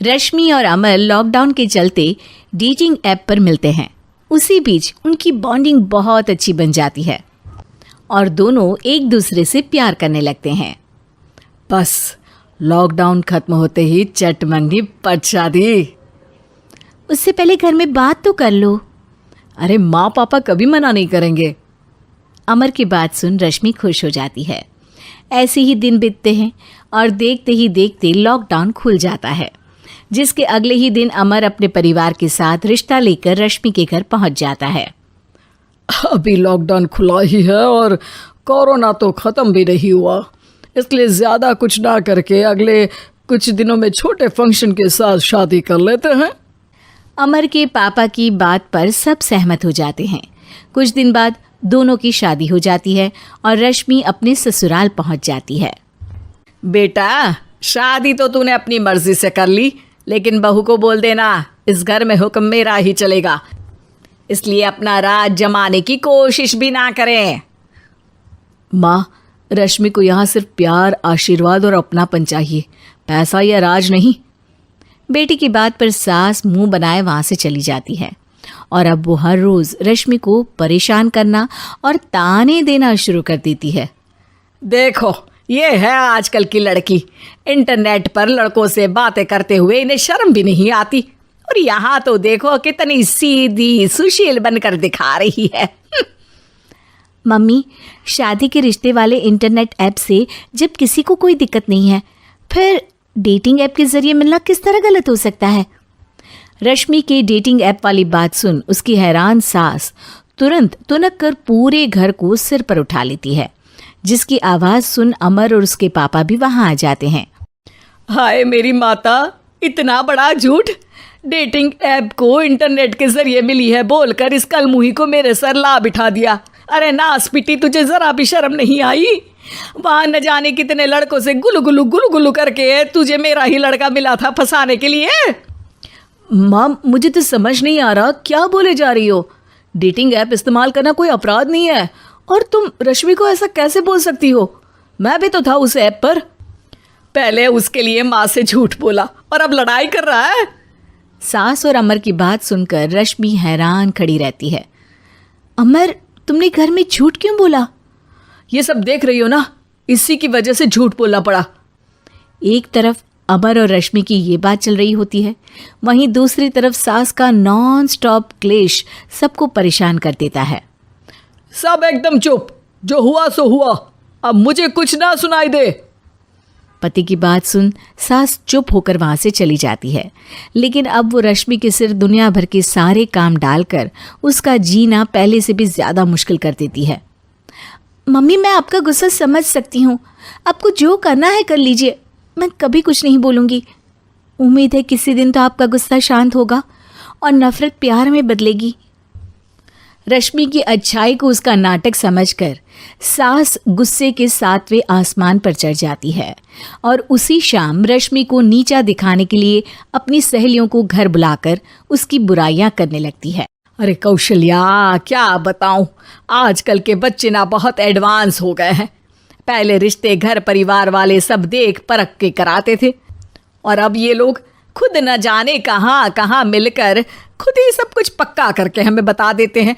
रश्मि और अमर लॉकडाउन के चलते डेटिंग ऐप पर मिलते हैं। उसी बीच उनकी बॉन्डिंग बहुत अच्छी बन जाती है और दोनों एक दूसरे से प्यार करने लगते हैं। बस लॉकडाउन खत्म होते ही चट मंगनी पट शादी। उससे पहले घर में बात तो कर लो। अरे माँ पापा कभी मना नहीं करेंगे। अमर की बात सुन रश्मि खुश हो जाती है। ऐसे ही दिन बीतते हैं और देखते ही देखते लॉकडाउन खुल जाता है, जिसके अगले ही दिन अमर अपने परिवार के साथ रिश्ता लेकर रश्मि के घर पहुंच जाता है। अभी लॉकडाउन खुला ही है और कोरोना तो ख़त्म भी नहीं हुआ, इसलिए ज़्यादा कुछ ना करके अगले कुछ दिनों में छोटे फंक्शन के साथ शादी कर लेते हैं। अमर के पापा की बात पर सब सहमत हो जाते हैं। कुछ दिन बाद दोनों की शादी हो जाती है और रश्मि अपने ससुराल पहुंच जाती है। बेटा, शादी तो तूने अपनी मर्जी से कर ली, लेकिन बहू को बोल देना इस घर में हुक्म मेरा ही चलेगा, इसलिए अपना राज जमाने की कोशिश भी ना करें। माँ, रश्मि को यहाँ सिर्फ प्यार, आशीर्वाद और अपनापन चाहिए, पैसा या राज नहीं। बेटी की बात पर सास मुंह बनाए वहां से चली जाती है और अब वो हर रोज रश्मि को परेशान करना और ताने देना शुरू कर देती है। देखो, ये है आजकल की लड़की, इंटरनेट पर लड़कों से बातें करते हुए इन्हें शर्म भी नहीं आती, और यहाँ तो देखो कितनी सीधी सुशील बनकर दिखा रही है। मम्मी, शादी के रिश्ते वाले इंटरनेट ऐप से जब किसी को कोई दिक्कत नहीं है, फिर डेटिंग ऐप के जरिए मिलना किस तरह गलत हो सकता है? रश्मि के डेटिंग ऐप वाली बात सुन उसकी हैरान सास तुरंत तुनक कर पूरे घर को सिर पर उठा लेती है, जिसकी आवाज़ सुन अमर और उसके पापा भी वहाँ आ जाते हैं। हाय मेरी माता, इतना बड़ा झूठ! डेटिंग ऐप को इंटरनेट के जरिए मिली है बोलकर इस कलमुही को मेरे सर ला बिठा दिया। अरे नास पिटी, तुझे जरा भी शर्म नहीं आई? वहाँ न जाने कितने लड़कों से गुलू गुलू करके तुझे मेरा ही लड़का मिला था फंसाने के लिए। माँ, मुझे तो समझ नहीं आ रहा क्या बोले जा रही हो। डेटिंग ऐप इस्तेमाल करना कोई अपराध नहीं है, और तुम रश्मि को ऐसा कैसे बोल सकती हो? मैं भी तो था उस ऐप पर। पहले उसके लिए माँ से झूठ बोला और अब लड़ाई कर रहा है। सास और अमर की बात सुनकर रश्मि हैरान खड़ी रहती है। अमर, तुमने घर में झूठ क्यों बोला? ये सब देख रही हो ना, इसी की वजह से झूठ बोलना पड़ा। एक तरफ अमर और रश्मि की ये बात चल रही होती है, वहीं दूसरी तरफ सास का नॉन स्टॉप क्लेश सबको परेशान कर देता है। सब एकदम चुप, जो हुआ सो हुआ, अब मुझे कुछ ना सुनाई दे। पति की बात सुन सास चुप होकर वहां से चली जाती है, लेकिन अब वो रश्मि के सिर दुनिया भर के सारे काम डालकर उसका जीना पहले से भी ज़्यादा मुश्किल कर देती है। मम्मी, मैं आपका गुस्सा समझ सकती हूँ, आपको जो करना है कर लीजिए, मैं कभी कुछ नहीं बोलूँगी। उम्मीद है किसी दिन तो आपका गुस्सा शांत होगा और नफरत प्यार में बदलेगी। रश्मि की अच्छाई को उसका नाटक समझकर सास गुस्से के 7वें आसमान पर चढ़ जाती है और उसी शाम रश्मि को नीचा दिखाने के लिए अपनी सहेलियों को घर बुलाकर उसकी बुराइयां करने लगती है। अरे कौशल्या, क्या बताऊं, आजकल के बच्चे ना बहुत एडवांस हो गए हैं। पहले रिश्ते घर परिवार वाले सब देख परख के कराते थे, और अब ये लोग खुद न जाने कहाँ कहाँ मिलकर खुद ही सब कुछ पक्का करके हमें बता देते हैं।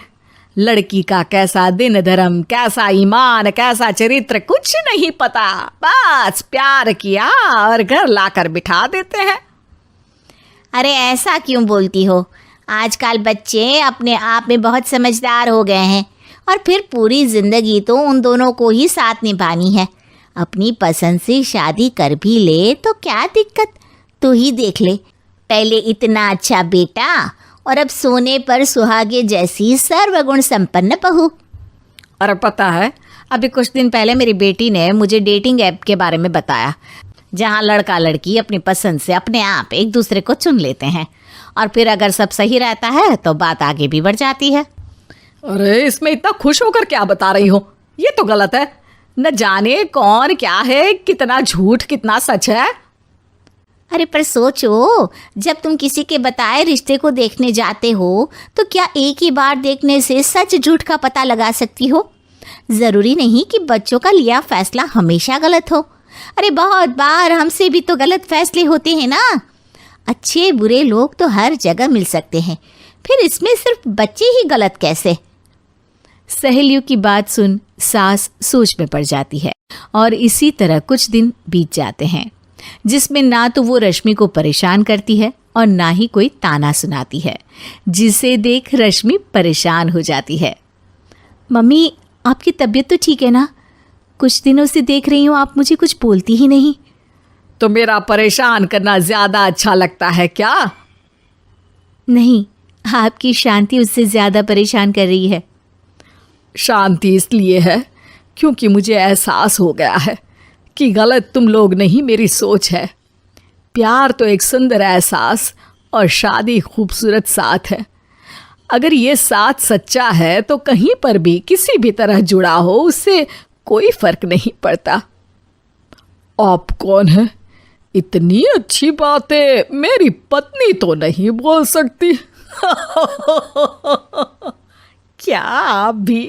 लड़की का कैसा दिन धर्म, कैसा ईमान, कैसा चरित्र कुछ नहीं पता, बस प्यार किया और घर लाकर बिठा देते हैं। अरे ऐसा क्यों बोलती हो? आजकल बच्चे अपने आप में बहुत समझदार हो गए हैं, और फिर पूरी ज़िंदगी तो उन दोनों को ही साथ निभानी है। अपनी पसंद से शादी कर भी ले तो क्या दिक्कत? तू ही देख ले, पहले इतना अच्छा बेटा और अब सोने पर सुहागे जैसी सर्वगुण संपन्न बहू। और पता है, अभी कुछ दिन पहले मेरी बेटी ने मुझे डेटिंग ऐप के बारे में बताया, जहाँ लड़का लड़की अपनी पसंद से अपने आप एक दूसरे को चुन लेते हैं, और फिर अगर सब सही रहता है तो बात आगे भी बढ़ जाती है। अरे इसमें इतना खुश होकर क्या बता रही हो? ये तो गलत है। न जाने कौन क्या है, कितना झूठ कितना सच है। अरे पर सोचो, जब तुम किसी के बताए रिश्ते को देखने जाते हो तो क्या एक ही बार देखने से सच झूठ का पता लगा सकती हो? ज़रूरी नहीं कि बच्चों का लिया फैसला हमेशा गलत हो। अरे बहुत बार हमसे भी तो गलत फैसले होते हैं ना। अच्छे बुरे लोग तो हर जगह मिल सकते हैं, फिर इसमें सिर्फ बच्चे ही गलत कैसे? सहेलियों की बात सुन सास सोच में पड़ जाती है और इसी तरह कुछ दिन बीत जाते हैं, जिसमें ना तो वो रश्मि को परेशान करती है और ना ही कोई ताना सुनाती है, जिसे देख रश्मि परेशान हो जाती है। मम्मी, आपकी तबीयत तो ठीक है ना? कुछ दिनों से देख रही हूँ आप मुझे कुछ बोलती ही नहीं। तो मेरा परेशान करना ज्यादा अच्छा लगता है क्या? नहीं, आपकी शांति उससे ज्यादा परेशान कर रही है। शांति इसलिए है क्योंकि मुझे एहसास हो गया है कि गलत तुम लोग नहीं, मेरी सोच है। प्यार तो एक सुंदर एहसास और शादी खूबसूरत साथ है। अगर ये साथ सच्चा है तो कहीं पर भी किसी भी तरह जुड़ा हो, उससे कोई फर्क नहीं पड़ता। आप कौन है? इतनी अच्छी बातें मेरी पत्नी तो नहीं बोल सकती। क्या आप भी?